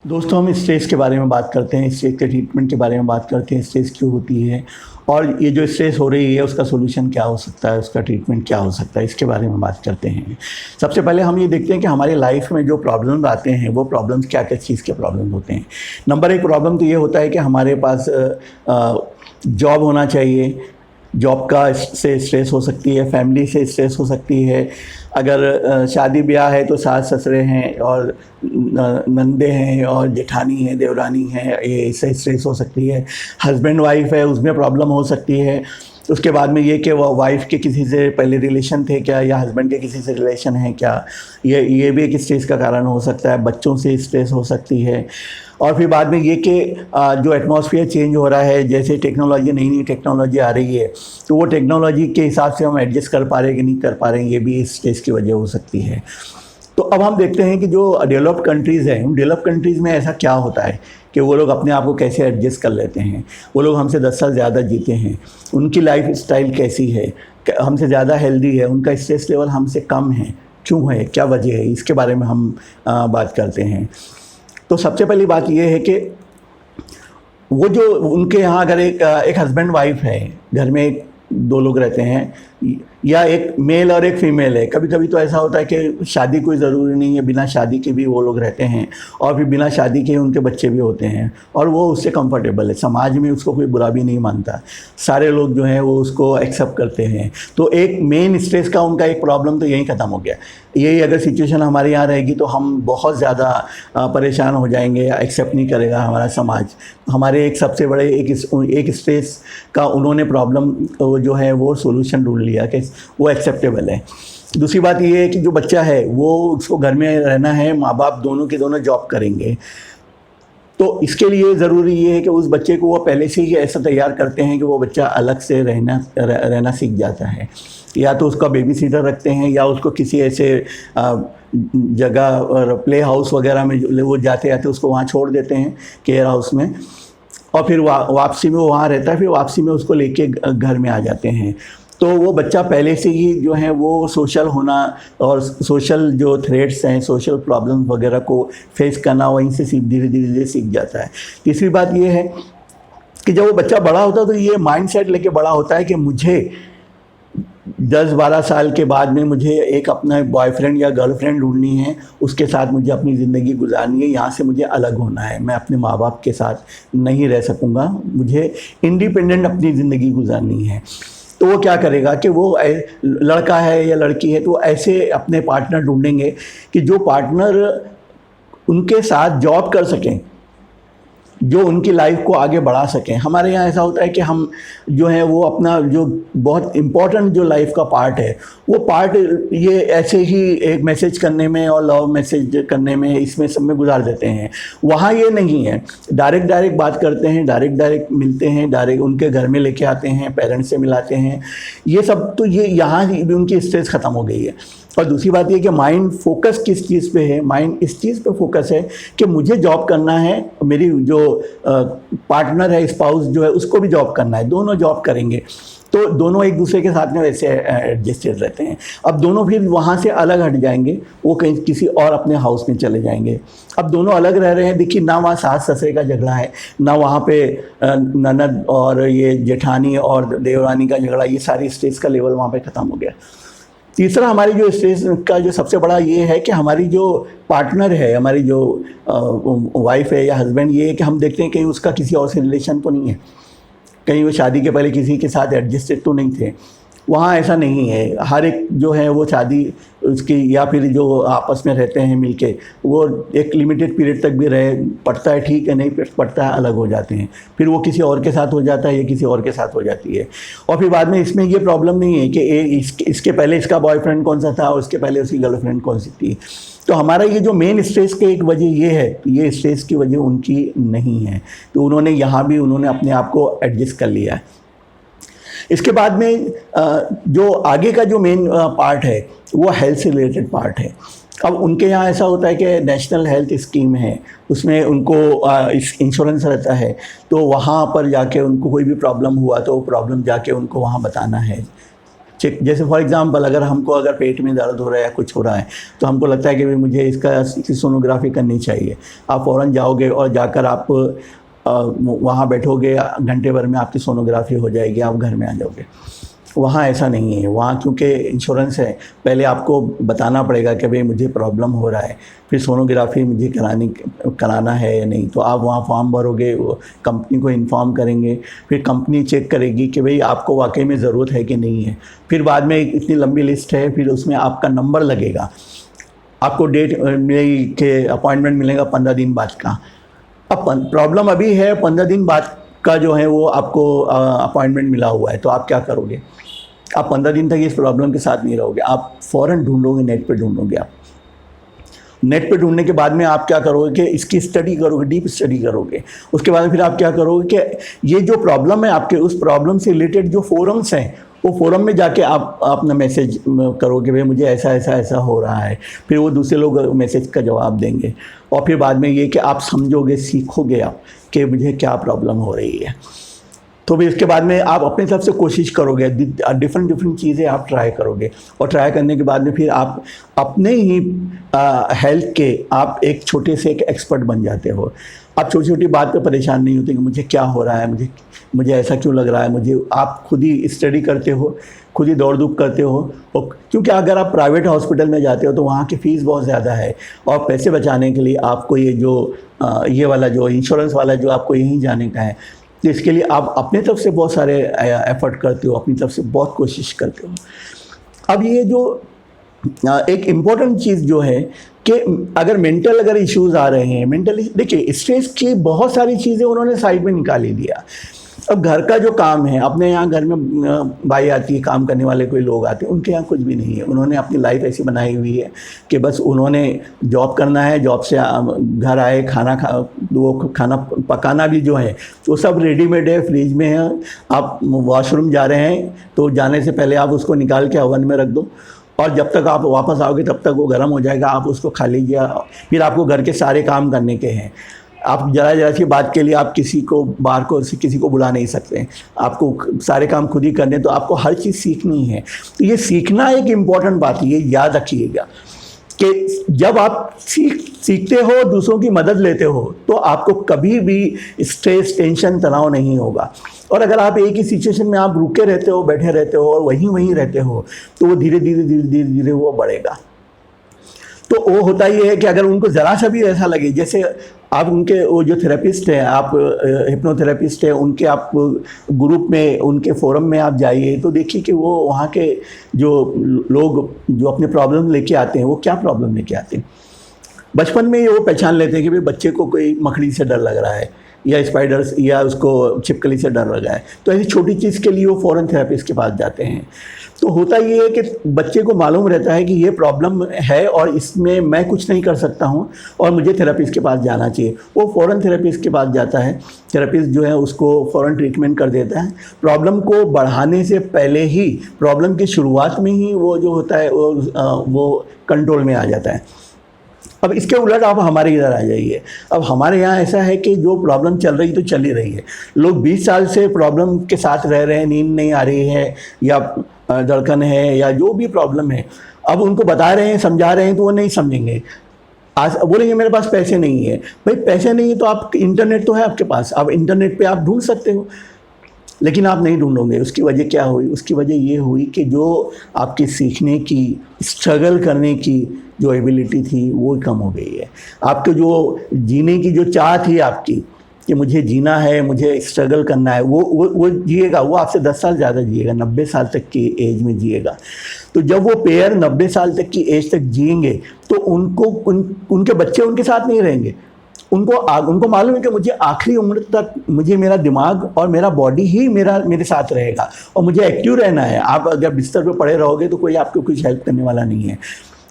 दोस्तों, हम स्ट्रेस के बारे में बात करते हैं, स्ट्रेस के ट्रीटमेंट के बारे में बात करते हैं, स्ट्रेस क्यों होती है और ये जो स्ट्रेस हो रही है उसका सॉल्यूशन क्या हो सकता है, उसका ट्रीटमेंट क्या हो सकता है, इसके बारे में बात करते हैं। सबसे पहले हम ये देखते हैं कि हमारी लाइफ में जो प्रॉब्लम्स आते हैं वो प्रॉब्लम्स क्या क्या चीज़ के प्रॉब्लम होते हैं। नंबर एक प्रॉब्लम तो ये होता है कि हमारे पास जॉब होना चाहिए। जॉब का से स्ट्रेस हो सकती है, फैमिली से स्ट्रेस हो सकती है। अगर शादी ब्याह है तो सास ससुरे हैं और नंदे हैं और जेठानी हैं, देवरानी हैं, ये इससे स्ट्रेस हो सकती है। हस्बैंड वाइफ है, उसमें प्रॉब्लम हो सकती है। उसके बाद में ये कि वो वाइफ के किसी से पहले रिलेशन थे क्या, या हस्बैंड के किसी से रिलेशन है क्या, ये भी एक स्ट्रेस का कारण हो सकता है। बच्चों से स्ट्रेस हो सकती है। और फिर बाद में ये कि जो एटमॉस्फेयर चेंज हो रहा है, जैसे टेक्नोलॉजी, नई नई टेक्नोलॉजी आ रही है, तो वो टेक्नोलॉजी के हिसाब से हम एडजस्ट कर पा रहे हैं कि नहीं कर पा रहे हैं, ये भी स्ट्रेस की वजह हो सकती है। तो अब हम देखते हैं कि जो डेवलप्ड कंट्रीज़ हैं, उन डेवलप्ड कंट्रीज़ में ऐसा क्या होता है कि वो लोग अपने आप को कैसे एडजस्ट कर लेते हैं। वो लोग हमसे 10 साल ज़्यादा जीते हैं, उनकी लाइफ स्टाइल कैसी है, हमसे ज़्यादा हेल्दी है, उनका स्ट्रेस लेवल हमसे कम है, क्यों है, क्या वजह है, इसके बारे में हम बात करते हैं। तो सबसे पहली बात ये है कि वो जो उनके यहाँ अगर एक हस्बैंड वाइफ है, घर में 2 लोग रहते हैं, या एक मेल और एक फीमेल है। कभी कभी तो ऐसा होता है कि शादी कोई ज़रूरी नहीं है, बिना शादी के भी वो लोग रहते हैं, और फिर बिना शादी के उनके बच्चे भी होते हैं और वो उससे कंफर्टेबल है। समाज में उसको कोई बुरा भी नहीं मानता, सारे लोग जो हैं वो उसको एक्सेप्ट करते हैं। तो एक मेन स्ट्रेस का उनका एक प्रॉब्लम तो यहीं ख़त्म हो गया। यही अगर सिचुएशन हमारे यहाँ रहेगी तो हम बहुत ज़्यादा परेशान हो जाएंगे, एक्सेप्ट नहीं करेगा हमारा समाज। हमारे एक सबसे बड़े एक स्ट्रेस का उन्होंने प्रॉब्लम जो है वो सोल्यूशन ढूंढ लिया कि वो एक्सेप्टेबल है। दूसरी बात ये है कि जो बच्चा है वो उसको घर में रहना है, माँ बाप दोनों के दोनों जॉब करेंगे, तो इसके लिए ज़रूरी ये है कि उस बच्चे को वो पहले से ही ऐसा तैयार करते हैं कि वो बच्चा अलग से रहना सीख जाता है। या तो उसका बेबी सीटर रखते हैं, या उसको किसी ऐसे जगह और प्ले हाउस वगैरह में वो जाते आते उसको वहाँ छोड़ देते हैं, केयर हाउस में, और फिर वापसी में वो वहाँ रहता है, फिर वापसी में उसको लेके घर में आ जाते हैं। तो वो बच्चा पहले से ही जो है वो सोशल होना और सोशल जो थ्रेट्स हैं, सोशल प्रॉब्लम्स वगैरह को फेस करना वहीं से धीरे धीरे सीख जाता है। तीसरी बात ये है कि जब वो बच्चा बड़ा होता है तो ये माइंडसेट लेके बड़ा होता है कि मुझे 10-12 साल के बाद में मुझे एक अपना बॉयफ्रेंड या गर्लफ्रेंड ढूंढनी है, उसके साथ मुझे अपनी ज़िंदगी गुजारनी है, यहाँ से मुझे अलग होना है, मैं अपने माँ बाप के साथ नहीं रह सकूँगा, मुझे इंडिपेंडेंट अपनी ज़िंदगी गुजारनी है। तो वो क्या करेगा कि वो लड़का है या लड़की है तो ऐसे अपने पार्टनर ढूंढेंगे कि जो पार्टनर उनके साथ जॉब कर सकें, जो उनकी लाइफ को आगे बढ़ा सकें। हमारे यहाँ ऐसा होता है कि हम जो है वो अपना जो बहुत इम्पोर्टेंट जो लाइफ का पार्ट है, वो पार्ट ये ऐसे ही एक मैसेज करने में और लव मैसेज करने में, इसमें सब में गुजार देते हैं। वहाँ ये नहीं है, डायरेक्ट बात करते हैं, डायरेक्ट मिलते हैं, डायरेक्ट उनके घर में लेके आते हैं, पेरेंट्स से मिलाते हैं, ये सब। तो ये यहाँ भी उनकी स्ट्रेस ख़त्म हो गई है। और दूसरी बात ये कि माइंड फोकस किस चीज़ पे है, माइंड इस चीज़ पे फोकस है कि मुझे जॉब करना है, मेरी जो पार्टनर है, स्पाउस जो है, उसको भी जॉब करना है, दोनों जॉब करेंगे, तो दोनों एक दूसरे के साथ में वैसे एडजस्टेड रहते हैं। अब दोनों फिर वहाँ से अलग हट जाएंगे, वो कहीं किसी और अपने हाउस में चले जाएंगे। अब दोनों अलग रह रहे हैं, देखिए ना वहाँ सास ससुरे का झगड़ा है, ना वहाँ पे ननद और ये जेठानी और देवरानी का झगड़ा, ये सारी स्ट्रेस का लेवल वहाँ पे ख़त्म हो गया। तीसरा हमारी जो स्ट्रेस का जो सबसे बड़ा ये है कि हमारी जो पार्टनर है, हमारी जो वाइफ है या हस्बैंड, ये है कि हम देखते हैं कहीं उसका किसी और से रिलेशन तो नहीं है, कहीं वो शादी के पहले किसी के साथ एडजस्टेड तो नहीं थे। वहाँ ऐसा नहीं है, हर एक जो है वो शादी उसकी या फिर जो आपस में रहते हैं मिलके, वो एक लिमिटेड पीरियड तक भी रहे, पड़ता है ठीक है, नहीं पड़ता है अलग हो जाते हैं, फिर वो किसी और के साथ हो जाता है, ये किसी और के साथ हो जाती है। और फिर बाद में इसमें ये प्रॉब्लम नहीं है कि इसके पहले इसका बॉयफ्रेंड कौन सा था और उसके पहले उसकी गर्लफ्रेंड कौन सी थी। तो हमारा ये जो मेन स्ट्रेस की एक वजह ये है, ये स्ट्रेस की वजह उनकी नहीं है, तो उन्होंने यहाँ भी उन्होंने अपने आप को एडजस्ट कर लिया है। इसके बाद में जो आगे का जो मेन पार्ट है वो हेल्थ से रिलेटेड पार्ट है। अब उनके यहाँ ऐसा होता है कि नेशनल हेल्थ स्कीम है, उसमें उनको इंश्योरेंस रहता है, तो वहाँ पर जाके उनको कोई भी प्रॉब्लम हुआ तो वो प्रॉब्लम जाके उनको वहाँ बताना है। चेक, जैसे फॉर एग्जांपल अगर पेट में दर्द हो रहा है या कुछ हो रहा है तो हमको लगता है कि भाई मुझे इसकी सोनोग्राफी करनी चाहिए। आप फ़ौरन जाओगे और जाकर आप वहाँ बैठोगे, घंटे भर में आपकी सोनोग्राफी हो जाएगी, आप घर में आ जाओगे। वहाँ ऐसा नहीं है। वहाँ क्योंकि इंश्योरेंस है, पहले आपको बताना पड़ेगा कि भाई मुझे प्रॉब्लम हो रहा है, फिर सोनोग्राफी मुझे कराना है या नहीं। तो आप वहाँ फॉर्म भरोगे, कंपनी को इन्फॉर्म करेंगे, फिर कंपनी चेक करेगी कि भाई आपको वाकई में ज़रूरत है कि नहीं है। फिर बाद में इतनी लंबी लिस्ट है, फिर उसमें आपका नंबर लगेगा, आपको डेट मिलेगी कि अपॉइंटमेंट मिलेगा 15 दिन बाद का। अब प्रॉब्लम अभी है, 15 दिन बाद का जो है वो आपको अपॉइंटमेंट मिला हुआ है, तो आप क्या करोगे? आप 15 दिन तक इस प्रॉब्लम के साथ नहीं रहोगे, आप फ़ौरन ढूंढोगे, नेट पे ढूंढोगे। आप नेट पे ढूंढने के बाद में आप क्या करोगे कि इसकी स्टडी करोगे, डीप स्टडी करोगे। उसके बाद फिर आप क्या करोगे कि ये जो प्रॉब्लम है आपके, उस प्रॉब्लम से रिलेटेड जो फोरम्स हैं, वो फोरम में जाके आप अपना मैसेज करोगे, भाई मुझे ऐसा ऐसा ऐसा हो रहा है। फिर वो दूसरे लोग मैसेज का जवाब देंगे, और फिर बाद में ये कि आप समझोगे, सीखोगे आप कि मुझे क्या प्रॉब्लम हो रही है। तो फिर इसके बाद में आप अपने तरफ से कोशिश करोगे, डिफरेंट चीज़ें आप ट्राई करोगे, और ट्राई करने के बाद में फिर आप अपने ही हेल्थ के आप एक छोटे से एक एक्सपर्ट बन जाते हो। आप छोटी छोटी बात पे परेशान नहीं होते कि मुझे क्या हो रहा है, मुझे ऐसा क्यों लग रहा है मुझे। आप खुद ही स्टडी करते हो, खुद ही दौड़ धूप करते हो। और क्योंकि अगर आप प्राइवेट हॉस्पिटल में जाते हो तो वहाँ की फ़ीस बहुत ज़्यादा है, और पैसे बचाने के लिए आपको ये वाला जो इंश्योरेंस वाला जो आपको यहीं जाने का है, तो इसके लिए आप अपने तरफ से बहुत सारे एफर्ट करते हो, अपनी तरफ से बहुत कोशिश करते हो। अब ये जो एक इम्पॉर्टेंट चीज़ जो है कि अगर इश्यूज़ आ रहे हैं, देखिए स्ट्रेस की बहुत सारी चीज़ें उन्होंने साइड में निकाल ही दिया। अब घर का जो काम है, अपने यहाँ घर में भाई आती है, काम करने वाले कोई लोग आते हैं, उनके यहाँ कुछ भी नहीं है। उन्होंने अपनी लाइफ ऐसी बनाई हुई है कि बस उन्होंने जॉब करना है, जॉब से घर आए, वो खाना पकाना भी जो है वो सब रेडीमेड है, फ्रिज में है। आप वॉशरूम जा रहे हैं तो जाने से पहले आप उसको निकाल के ओवन में रख दो, और जब तक आप वापस आओगे तब तक वो गर्म हो जाएगा, आप उसको खा लीजिए। फिर आपको घर के सारे काम करने के हैं। आप ज़रा सी बात के लिए आप किसी को बुला नहीं सकते, आपको सारे काम खुद ही करने। तो आपको हर चीज़ सीखनी है। तो ये सीखना एक इम्पॉर्टेंट बात है, ये याद रखिएगा कि जब आप सीखते हो, दूसरों की मदद लेते हो, तो आपको कभी भी स्ट्रेस, टेंशन, तनाव नहीं होगा। और अगर आप एक ही सिचुएशन में आप रुके रहते हो, बैठे रहते हो और वहीं रहते हो, तो वो धीरे धीरे वो बढ़ेगा। तो वो होता ही है कि अगर उनको ज़रा सा भी ऐसा लगे, जैसे आप उनके वो जो थेरेपिस्ट हैं, आप हिप्नोथेरेपिस्ट हैं, उनके आप ग्रुप में, उनके फोरम में आप जाइए, तो देखिए कि वो वहाँ के जो लोग जो अपने प्रॉब्लम लेके आते हैं, वो क्या प्रॉब्लम लेके आते हैं। बचपन में ही वो पहचान लेते हैं कि भाई बच्चे को कोई मकड़ी से डर लग रहा है, या स्पाइडर्स, या उसको छिपकली से डर लगा है। तो ऐसी छोटी चीज़ के लिए वो फ़ौरन थेरेपिस्ट के पास जाते हैं। तो होता ये है कि बच्चे को मालूम रहता है कि ये प्रॉब्लम है और इसमें मैं कुछ नहीं कर सकता हूँ और मुझे थेरेपिस्ट के पास जाना चाहिए। वो फ़ौरन थेरेपिस्ट के पास जाता है, थेरेपिस्ट जो है उसको फ़ौरन ट्रीटमेंट कर देता है। प्रॉब्लम को बढ़ाने से पहले ही, प्रॉब्लम की शुरुआत में ही वो जो होता है वो कंट्रोल में आ जाता है। अब इसके उलट आप हमारे इधर आ जाइए। अब हमारे यहाँ ऐसा है कि जो प्रॉब्लम चल रही तो चल ही रही है। लोग 20 साल से प्रॉब्लम के साथ रह रहे हैं, नींद नहीं आ रही है या धड़कन है या जो भी प्रॉब्लम है, अब उनको बता रहे हैं, समझा रहे हैं तो वो नहीं समझेंगे। आज बोलेंगे मेरे पास पैसे नहीं है। भाई पैसे नहीं है तो आप, इंटरनेट तो है आपके पास, आप इंटरनेट पे आप ढूंढ सकते हो, लेकिन आप नहीं ढूंढोगे। उसकी वजह क्या हुई? उसकी वजह ये हुई कि जो आपकी सीखने की, स्ट्रगल करने की जो एबिलिटी थी वो कम हो गई है। आपके जो जीने की जो चाह थी आपकी कि मुझे जीना है, मुझे स्ट्रगल करना है, वो जिएगा। वो आपसे 10 साल ज़्यादा जिएगा, 90 साल तक की एज में जिएगा। तो जब वो पेयर 90 साल तक की एज तक जिएंगे तो उनके बच्चे उनके साथ नहीं रहेंगे। उनको मालूम है कि मुझे आखिरी उम्र तक मुझे मेरा दिमाग और मेरा बॉडी ही मेरे साथ रहेगा और मुझे एक्टिव रहना है। आप अगर बिस्तर पे पड़े रहोगे तो कोई आपको कुछ हेल्प करने वाला नहीं है।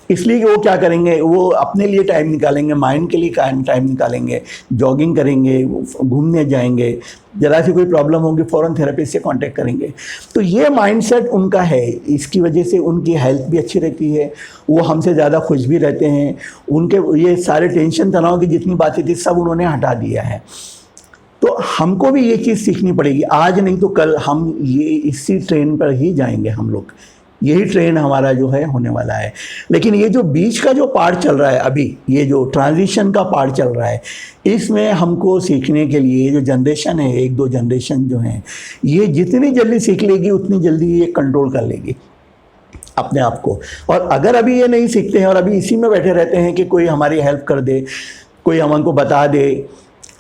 इसलिए कि वो क्या करेंगे, वो अपने लिए टाइम निकालेंगे, माइंड के लिए टाइम निकालेंगे, जॉगिंग करेंगे, घूमने जाएंगे, जरा सी कोई प्रॉब्लम होगी फ़ौरन थेरेपिस्ट से कांटेक्ट करेंगे। तो ये माइंडसेट उनका है, इसकी वजह से उनकी हेल्थ भी अच्छी रहती है, वो हमसे ज़्यादा खुश भी रहते हैं। उनके ये सारे टेंशन तनाव की जितनी बातें थी सब उन्होंने हटा दिया है। तो हमको भी ये चीज़ सीखनी पड़ेगी, आज नहीं तो कल हम ये इसी ट्रेन पर ही जाएंगे हम लोग, यही ट्रेंड हमारा जो है होने वाला है। लेकिन ये जो बीच का जो पार्ट चल रहा है अभी, ये जो ट्रांजिशन का पार्ट चल रहा है, इसमें हमको सीखने के लिए जो जनरेशन है, 1-2 जनरेशन जो हैं, ये जितनी जल्दी सीख लेगी उतनी जल्दी ये कंट्रोल कर लेगी अपने आप को। और अगर अभी ये नहीं सीखते हैं और अभी इसी में बैठे रहते हैं कि कोई हमारी हेल्प कर दे, कोई हमको बता दे।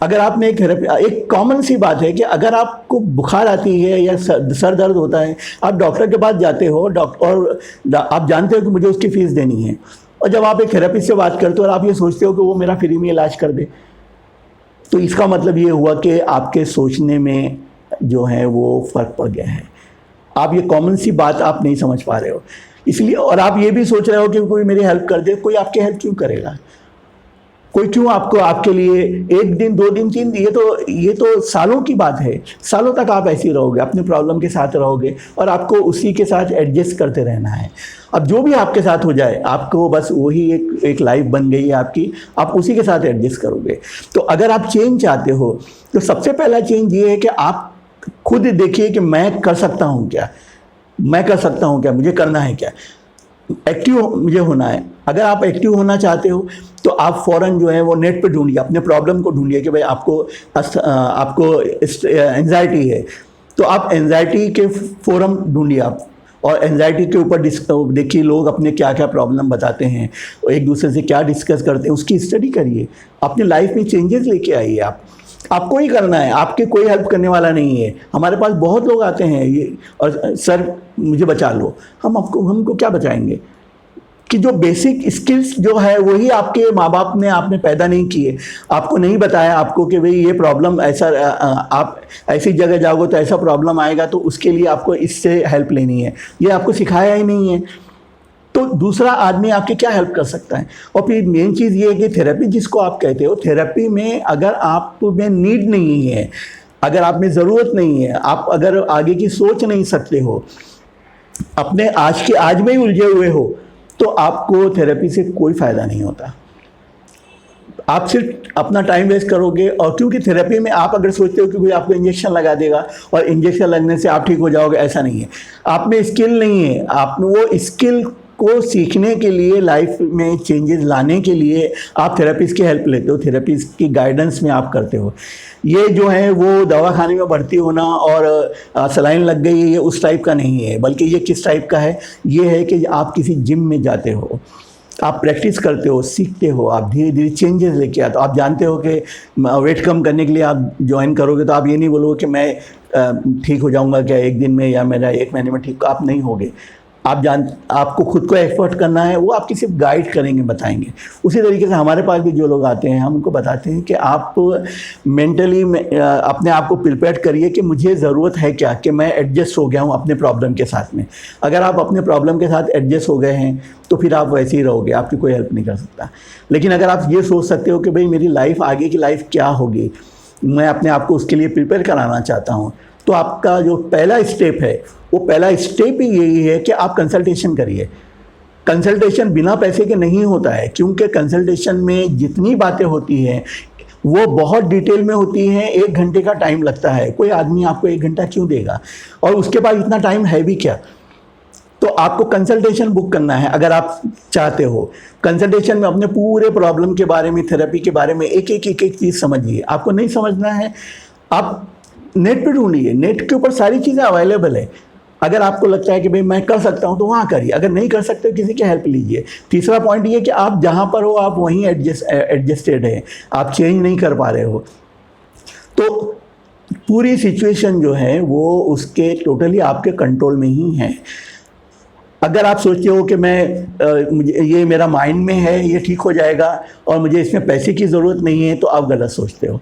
अगर आपने एक कॉमन सी बात है कि अगर आपको बुखार आती है या सर दर्द होता है, आप डॉक्टर के पास जाते हो, और आप जानते हो कि मुझे उसकी फ़ीस देनी है, और जब आप एक थेरेपिस्ट से बात करते हो और आप ये सोचते हो कि वो मेरा फ्री में इलाज कर दे, तो इसका मतलब ये हुआ कि आपके सोचने में जो है वो फ़र्क पड़ गया है। आप ये कॉमन सी बात आप नहीं समझ पा रहे हो, इसलिए। और आप ये भी सोच रहे हो कि कोई मेरी हेल्प कर दे। कोई आपकी हेल्प क्यों करेगा? कोई क्यों आपको, आपके लिए 1 दिन 2 दिन 3 दिन, ये तो सालों की बात है। सालों तक आप ऐसे ही रहोगे, अपने प्रॉब्लम के साथ रहोगे और आपको उसी के साथ एडजस्ट करते रहना है। अब जो भी आपके साथ हो जाए, आपको बस वही एक लाइफ बन गई है आपकी, आप उसी के साथ एडजस्ट करोगे। तो अगर आप चेंज चाहते हो तो सबसे पहला चेंज ये है कि आप खुद देखिए कि मैं कर सकता हूँ क्या, मैं कर सकता हूँ क्या, मुझे करना है क्या, एक्टिव मुझे होना है। अगर आप एक्टिव होना चाहते हो तो आप फ़ौरन जो है वो नेट पे ढूंढिए, अपने प्रॉब्लम को ढूंढिए कि भाई आपको एंजाइटी है, तो आप एंजाइटी के फोरम ढूंढिए आप, और एंजाइटी के ऊपर देखिए लोग अपने क्या क्या प्रॉब्लम बताते हैं, एक दूसरे से क्या डिस्कस करते हैं, उसकी स्टडी करिए, अपनी लाइफ में चेंजेस लेके आइए। आपको ही करना है, आपके कोई हेल्प करने वाला नहीं है। हमारे पास बहुत लोग आते हैं ये, और सर मुझे बचा लो, हमको क्या बचाएंगे? कि जो बेसिक स्किल्स जो है वही आपके माँ बाप ने आपने पैदा नहीं किए, आपको नहीं बताया आपको कि भाई ये प्रॉब्लम ऐसा, आप ऐसी जगह जाओगे तो ऐसा प्रॉब्लम आएगा, तो उसके लिए आपको इससे हेल्प लेनी है, ये आपको सिखाया ही नहीं है। तो दूसरा आदमी आपकी क्या हेल्प कर सकता है? और फिर मेन चीज़ ये है कि थेरेपी जिसको आप कहते हो, थेरेपी में अगर आप में नीड नहीं है, अगर आप में ज़रूरत नहीं है, आप अगर आगे की सोच नहीं सकते हो, अपने आज के आज में ही उलझे हुए हो, तो आपको थेरेपी से कोई फ़ायदा नहीं होता। आप सिर्फ अपना टाइम वेस्ट करोगे। और क्योंकि थेरेपी में आप अगर सोचते हो कि कोई आपको इंजेक्शन लगा देगा और इंजेक्शन लगने से आप ठीक हो जाओगे, ऐसा नहीं है। आप में स्किल नहीं है, आप में वो स्किल को सीखने के लिए, लाइफ में चेंजेस लाने के लिए आप थेरेपिस्ट की हेल्प लेते हो, थेरेपिस्ट की गाइडेंस में आप करते हो। ये जो है वो दवाखाने में भर्ती होना और सलाइन लग गई, ये उस टाइप का नहीं है, बल्कि ये किस टाइप का है? ये है कि आप किसी जिम में जाते हो, आप प्रैक्टिस करते हो, सीखते हो, आप धीरे धीरे चेंजेस लेके आते हो। आप जानते हो कि वेट कम करने के लिए आप ज्वाइन करोगे तो आप ये नहीं बोलोगे कि मैं ठीक हो जाऊंगा क्या 1 दिन में, या मेरा 1 महीने में ठीक, आप नहीं होगे। आपको खुद को एफर्ट करना है, वो आपकी सिर्फ गाइड करेंगे, बताएंगे। उसी तरीके से हमारे पास भी जो लोग आते हैं, हम उनको बताते हैं कि आप मेंटली अपने आप को प्रिपेयर करिए कि मुझे ज़रूरत है क्या, कि मैं एडजस्ट हो गया हूँ अपने प्रॉब्लम के साथ में। अगर आप अपने प्रॉब्लम के साथ एडजस्ट हो गए हैं तो फिर आप वैसे ही रहोगे, आपकी कोई हेल्प नहीं कर सकता। लेकिन अगर आप ये सोच सकते हो कि भाई मेरी लाइफ, आगे की लाइफ क्या होगी, मैं अपने आप को उसके लिए प्रिपेयर कराना चाहता हूँ, तो आपका जो पहला स्टेप है, वो पहला स्टेप ही यही है कि आप कंसल्टेशन करिए। कंसल्टेशन बिना पैसे के नहीं होता है, क्योंकि कंसल्टेशन में जितनी बातें होती हैं वो बहुत डिटेल में होती हैं। 1 घंटे का टाइम लगता है, कोई आदमी आपको 1 घंटा क्यों देगा, और उसके पास इतना टाइम है भी क्या? तो आपको कंसल्टेशन बुक करना है अगर आप चाहते हो। कंसल्टेशन में अपने पूरे प्रॉब्लम के बारे में, थेरेपी के बारे में एक एक चीज़ समझिए। आपको नहीं समझना है, आप नेट पे ढूंढिए, नेट के ऊपर सारी चीज़ें अवेलेबल है। अगर आपको लगता है कि भाई मैं कर सकता हूँ तो वहाँ करिए, अगर नहीं कर सकते किसी की हेल्प लीजिए। तीसरा पॉइंट ये कि आप जहाँ पर हो आप वहीं एडजस्टेड हैं, आप चेंज नहीं कर पा रहे हो, तो पूरी सिचुएशन जो है वो उसके टोटली आपके कंट्रोल में ही है। अगर आप सोचते हो कि मुझे ये मेरा माइंड में है, ये ठीक हो जाएगा और मुझे इसमें पैसे की ज़रूरत नहीं है, तो आप गलत सोचते हो।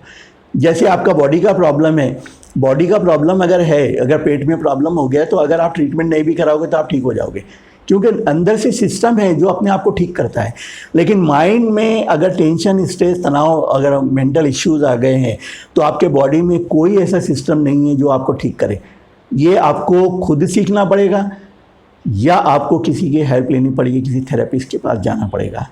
जैसे आपका बॉडी का प्रॉब्लम है, बॉडी का प्रॉब्लम अगर है, अगर पेट में प्रॉब्लम हो गया, तो अगर आप ट्रीटमेंट नहीं भी कराओगे तो आप ठीक हो जाओगे, क्योंकि अंदर से सिस्टम है जो अपने आप को ठीक करता है। लेकिन माइंड में अगर टेंशन, स्ट्रेस, तनाव, अगर मेंटल इश्यूज़ आ गए हैं, तो आपके बॉडी में कोई ऐसा सिस्टम नहीं है जो आपको ठीक करे। ये आपको खुद सीखना पड़ेगा, या आपको किसी की हेल्प लेनी पड़ेगी, किसी थेरेपिस्ट के पास जाना पड़ेगा।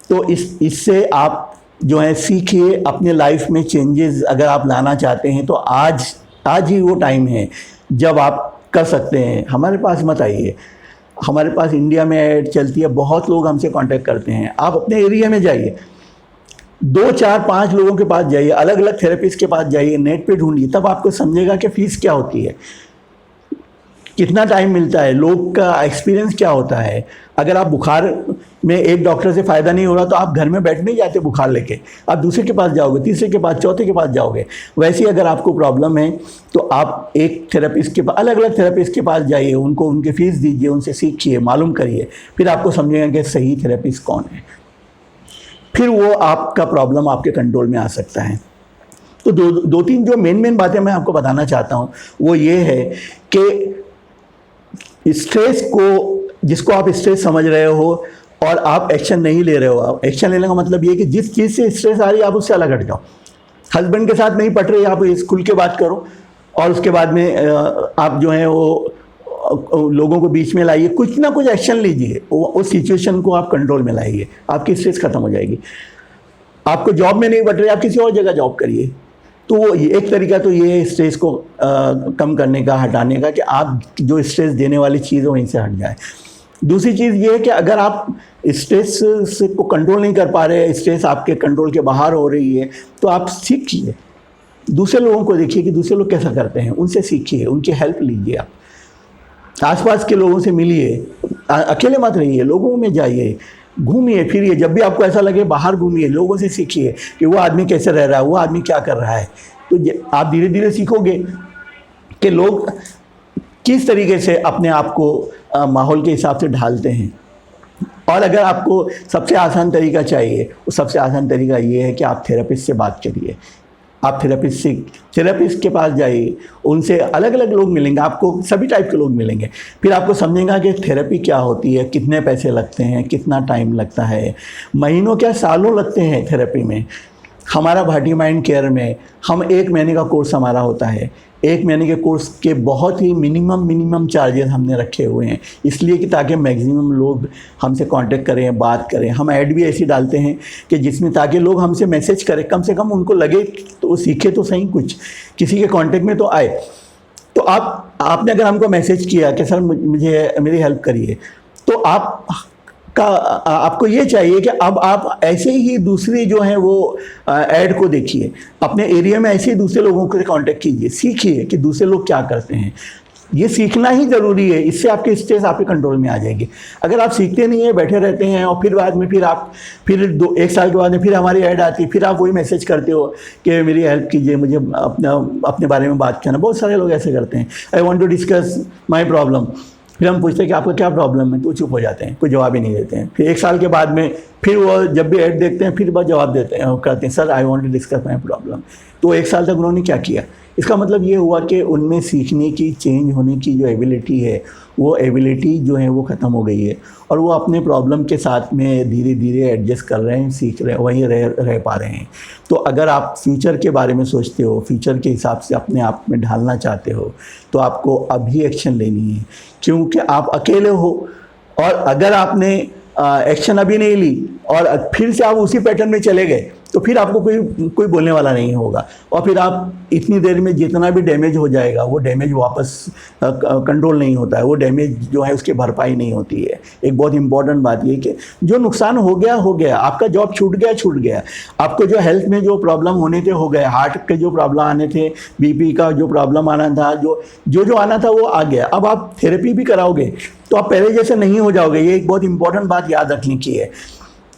तो इससे आप जो है सीखिए। अपने लाइफ में चेंजेस अगर आप लाना चाहते हैं तो आज ही वो टाइम है जब आप कर सकते हैं। हमारे पास मत आइए, हमारे पास इंडिया में ऐड चलती है, बहुत लोग हमसे कांटेक्ट करते हैं। आप अपने एरिया में जाइए, 2 4 5 लोगों के पास जाइए, अलग अलग थेरेपिस्ट के पास जाइए, नेट पे ढूंढिए, तब आपको समझेगा कि फ़ीस क्या होती है, कितना टाइम मिलता है, लोग का एक्सपीरियंस क्या होता है। अगर आप बुखार में एक डॉक्टर से फ़ायदा नहीं हो रहा तो आप घर में बैठ नहीं जाते बुखार लेके, आप दूसरे के पास जाओगे, तीसरे के पास, चौथे के पास जाओगे। वैसे ही अगर आपको प्रॉब्लम है तो आप एक थेरेपिस्ट के पास, अलग अलग थेरेपिस्ट के पास जाइए, उनको उनकी फ़ीस दीजिए, उनसे सीखिए, मालूम करिए, फिर आपको समझेगा कि सही थेरेपिस्ट कौन है, फिर वो आपका प्रॉब्लम आपके कंट्रोल में आ सकता है। तो दो तीन जो मेन बातें मैं आपको बताना चाहता हूँ वो ये है कि स्ट्रेस को, जिसको आप स्ट्रेस समझ रहे हो और आप एक्शन नहीं ले रहे हो, आप एक्शन लेने का मतलब ये कि जिस चीज़ से स्ट्रेस आ रही है आप उससे अलग हट जाओ। हस्बैंड के साथ नहीं पट रही, आप खुल के बात करो, और उसके बाद में आप जो है वो लोगों को बीच में लाइए, कुछ ना कुछ एक्शन लीजिए, उस सिचुएशन को आप कंट्रोल में लाइए, आपकी स्ट्रेस खत्म हो जाएगी। आपको जॉब में नहीं बट रही, आप किसी और जगह जॉब करिए। तो वो एक तरीका तो ये है स्ट्रेस को कम करने का, हटाने का, कि आप जो स्ट्रेस देने वाली चीज़ है वहीं से हट जाए। दूसरी चीज़ ये है कि अगर आप स्ट्रेस से को कंट्रोल नहीं कर पा रहे, स्ट्रेस आपके कंट्रोल के बाहर हो रही है, तो आप सीखिए, दूसरे लोगों को देखिए कि दूसरे लोग कैसा करते हैं, उनसे सीखिए, उनकी हेल्प लीजिए। आप आसपास के लोगों से मिलिए, अकेले मत रहिए, लोगों में जाइए, घूमिए फिरिए, जब भी आपको ऐसा लगे बाहर घूमिए, लोगों से सीखिए कि वो आदमी कैसे रह रहा है, वो आदमी क्या कर रहा है। तो आप धीरे धीरे सीखोगे कि लोग किस तरीके से अपने आप को माहौल के हिसाब से ढालते हैं। और अगर आपको सबसे आसान तरीका चाहिए, वो सबसे आसान तरीका ये है कि आप थेरेपिस्ट से बात करिए। आप थेरेपिस्ट के पास जाइए, उनसे अलग अलग लोग मिलेंगे, आपको सभी टाइप के लोग मिलेंगे। फिर आपको समझेगा कि थेरेपी क्या होती है, कितने पैसे लगते हैं, कितना टाइम लगता है, महीनों क्या सालों लगते हैं थेरेपी में। हमारा भाटी माइंड केयर में हम 1 महीने का कोर्स हमारा होता है। 1 महीने के कोर्स के बहुत ही मिनिमम चार्जेस हमने रखे हुए हैं, इसलिए कि ताकि मैक्सिमम लोग हमसे कांटेक्ट करें, बात करें। हम ऐड भी ऐसी डालते हैं कि जिसमें ताकि लोग हमसे मैसेज करें, कम से कम उनको लगे तो वो सीखे तो सही, कुछ किसी के कांटेक्ट में तो आए। तो आपने अगर हमको मैसेज किया कि सर मुझे मेरी हेल्प करिए, तो आपको ये चाहिए कि अब आप ऐसे ही दूसरी जो है वो ऐड को देखिए, अपने एरिया में ऐसे ही दूसरे लोगों से कांटेक्ट कीजिए, सीखिए कि दूसरे लोग क्या करते हैं। ये सीखना ही ज़रूरी है, इससे आपकी स्ट्रेस आपके कंट्रोल में आ जाएगी। अगर आप सीखते नहीं हैं, बैठे रहते हैं, और फिर बाद में फिर 1 साल के बाद में फिर हमारी ऐड आती है, फिर आप वही मैसेज करते हो कि मेरी हेल्प कीजिए, मुझे अपने बारे में बात करना। बहुत सारे लोग ऐसे करते हैं, I want to discuss my problem. फिर हम पूछते हैं कि आपका क्या प्रॉब्लम है, तो चुप हो जाते हैं, कोई जवाब ही नहीं देते हैं। फिर 1 साल के बाद में फिर वो जब भी ऐड देखते हैं फिर बस जवाब देते हैं, कहते हैं sir I want to discuss my problem. तो 1 साल तक उन्होंने क्या किया? इसका मतलब ये हुआ कि उनमें सीखने की, चेंज होने की जो एबिलिटी है, वो एबिलिटी जो है वो ख़त्म हो गई है, और वो अपने प्रॉब्लम के साथ में धीरे धीरे एडजस्ट कर रहे हैं, सीख रहे हैं, वहीं रह पा रहे हैं। तो अगर आप फ्यूचर के बारे में सोचते हो, फ्यूचर के हिसाब से अपने आप में ढालना चाहते हो, तो आपको अभी एक्शन लेनी है, क्योंकि आप अकेले हो। और अगर आपने एक्शन अभी नहीं ली और फिर से आप उसी पैटर्न में चले गए, तो फिर आपको कोई बोलने वाला नहीं होगा, और फिर आप इतनी देर में जितना भी डैमेज हो जाएगा, वो डैमेज वापस कंट्रोल नहीं होता है, वो डैमेज जो है उसकी भरपाई नहीं होती है। एक बहुत इंपॉर्टेंट बात ये कि जो नुकसान हो गया, आपका जॉब छूट गया, आपको जो हेल्थ में जो प्रॉब्लम होने थे हो गए, हार्ट के जो प्रॉब्लम आने थे, बीपी का जो प्रॉब्लम आना था, जो आना था वो आ गया। अब आप थेरेपी भी कराओगे तो आप पहले जैसे नहीं हो जाओगे। ये एक बहुत इंपॉर्टेंट बात याद रखने की है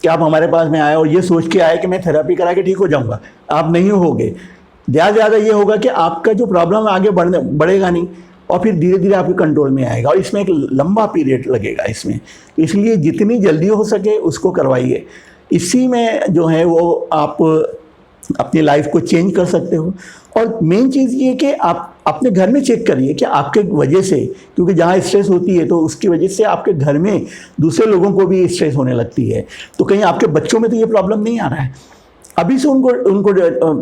कि आप हमारे पास में आए और ये सोच के आए कि मैं थेरेपी करा के ठीक हो जाऊंगा, आप नहीं होगे। ज़्यादा ये होगा कि आपका जो प्रॉब्लम आगे बढ़ेगा नहीं, और फिर धीरे धीरे आपके कंट्रोल में आएगा, और इसमें एक लंबा पीरियड लगेगा इसमें। इसलिए जितनी जल्दी हो सके उसको करवाइए। इसी में जो है वो आप अपनी लाइफ को चेंज कर सकते हो। और मेन चीज़ ये कि आप अपने घर में चेक करिए कि आपके वजह से, क्योंकि जहाँ स्ट्रेस होती है तो उसकी वजह से आपके घर में दूसरे लोगों को भी स्ट्रेस होने लगती है। तो कहीं आपके बच्चों में तो ये प्रॉब्लम नहीं आ रहा है, अभी से उनको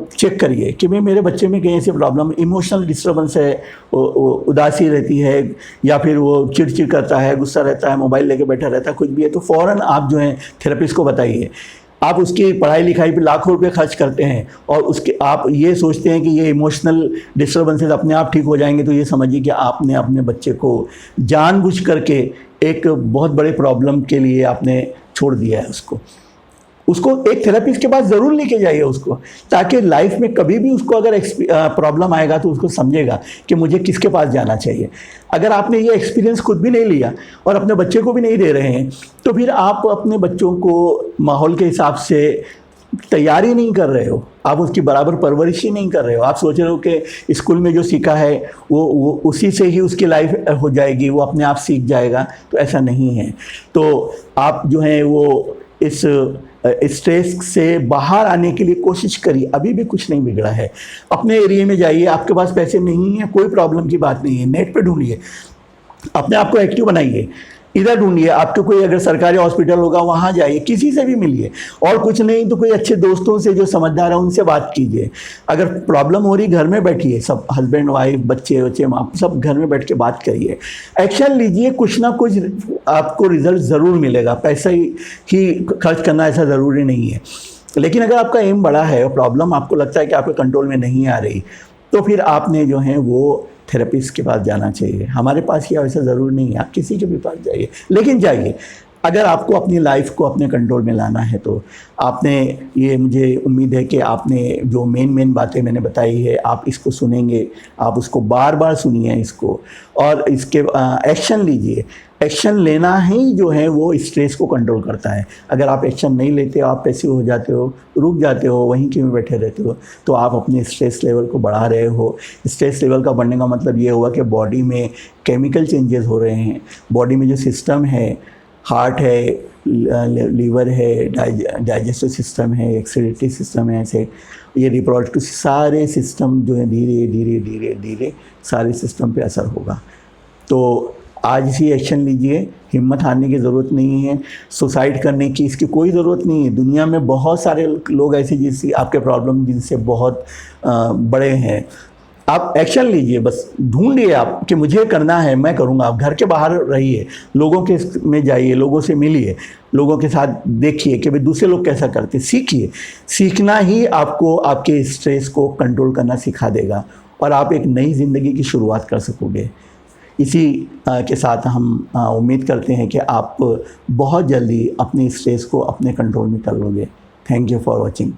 चेक करिए कि भाई मेरे बच्चे में कहीं ऐसी प्रॉब्लम, इमोशनल डिस्टर्बेंस है, उदासी रहती है, या फिर वो चिड़चिड़ करता है, गुस्सा रहता है, मोबाइल लेके बैठा रहता है, कुछ भी है, तो फ़ौरन आप जो है थेरेपिस्ट को बताइए। आप उसकी पढ़ाई लिखाई पे लाखों रुपए खर्च करते हैं और उसके आप ये सोचते हैं कि ये इमोशनल डिस्टर्बेंसेस अपने आप ठीक हो जाएंगे, तो ये समझिए कि आपने अपने बच्चे को जानबूझ करके एक बहुत बड़े प्रॉब्लम के लिए आपने छोड़ दिया है उसको एक थेरेपिस्ट के पास ज़रूर लेके जाइए उसको, ताकि लाइफ में कभी भी उसको अगर प्रॉब्लम आएगा तो उसको समझेगा कि मुझे किसके पास जाना चाहिए। अगर आपने ये एक्सपीरियंस खुद भी नहीं लिया और अपने बच्चे को भी नहीं दे रहे हैं, तो फिर आप अपने बच्चों को माहौल के हिसाब से तैयारी नहीं कर रहे हो, आप उसकी बराबर परवरिश ही नहीं कर रहे हो। आप सोच रहे हो कि स्कूल में जो सीखा है वो उसी से ही उसकी लाइफ हो जाएगी, वो अपने आप सीख जाएगा, तो ऐसा नहीं है। तो आप जो है वो इस स्ट्रेस से बाहर आने के लिए कोशिश करिए। अभी भी कुछ नहीं बिगड़ा है। अपने एरिया में जाइए, आपके पास पैसे नहीं है कोई प्रॉब्लम की बात नहीं है, नेट पे ढूंढिए, अपने आप को एक्टिव बनाइए, इधर ढूंढिए, आपको कोई अगर सरकारी हॉस्पिटल होगा वहाँ जाइए, किसी से भी मिलिए, और कुछ नहीं तो कोई अच्छे दोस्तों से जो समझदार है उनसे बात कीजिए। अगर प्रॉब्लम हो रही घर में बैठिए, सब हस्बैंड वाइफ बच्चे बच्चे माँ सब घर में बैठ के बात करिए, एक्शन लीजिए, कुछ ना कुछ आपको रिजल्ट ज़रूर मिलेगा। पैसा ही खर्च करना ऐसा ज़रूरी नहीं है, लेकिन अगर आपका एम बड़ा है और प्रॉब्लम आपको लगता है कि आपके कंट्रोल में नहीं आ रही, तो फिर आपने जो है वो थेरेपिस्ट के पास जाना चाहिए। हमारे पास ही ऐसा ज़रूर नहीं है, आप किसी के भी पास जाइए, लेकिन जाइए। अगर आपको अपनी लाइफ को अपने कंट्रोल में लाना है तो आपने ये, मुझे उम्मीद है कि आपने जो मेन बातें मैंने बताई है आप इसको सुनेंगे, आप उसको बार बार सुनिए इसको, और इसके एक्शन लीजिए। एक्शन लेना ही जो है वो स्ट्रेस को कंट्रोल करता है। अगर आप एक्शन नहीं लेते हो, आप पैसिव हो जाते हो, रुक जाते हो, वहीं क्यों बैठे रहते हो, तो आप अपने स्ट्रेस लेवल को बढ़ा रहे हो। स्ट्रेस लेवल का बढ़ने का मतलब ये हुआ कि बॉडी में केमिकल चेंजेस हो रहे हैं, बॉडी में जो सिस्टम है, हार्ट है, लीवर है, डाइजेस्टिव सिस्टम है, एक्सक्रीटरी सिस्टम है, ऐसे ये रिप्रोडक्टिव सारे सिस्टम जो है धीरे धीरे धीरे धीरे सारे सिस्टम पे असर होगा। तो आज ही एक्शन लीजिए, हिम्मत हारने की ज़रूरत नहीं है, सुसाइड करने की इसकी कोई ज़रूरत नहीं है। दुनिया में बहुत सारे लोग ऐसे जिससे आपके प्रॉब्लम जिनसे बहुत बड़े हैं। आप एक्शन लीजिए, बस ढूंढिए आप कि मुझे करना है, मैं करूँगा। आप घर के बाहर रहिए, लोगों के में जाइए, लोगों से मिलिए, लोगों के साथ देखिए कि भाई दूसरे लोग कैसा करते, सीखिए। सीखना ही आपको आपके स्ट्रेस को कंट्रोल करना सिखा देगा और आप एक नई ज़िंदगी की शुरुआत कर सकोगे। इसी के साथ हम उम्मीद करते हैं कि आप बहुत जल्दी अपने स्ट्रेस को अपने कंट्रोल में कर लोगे। Thank you for watching.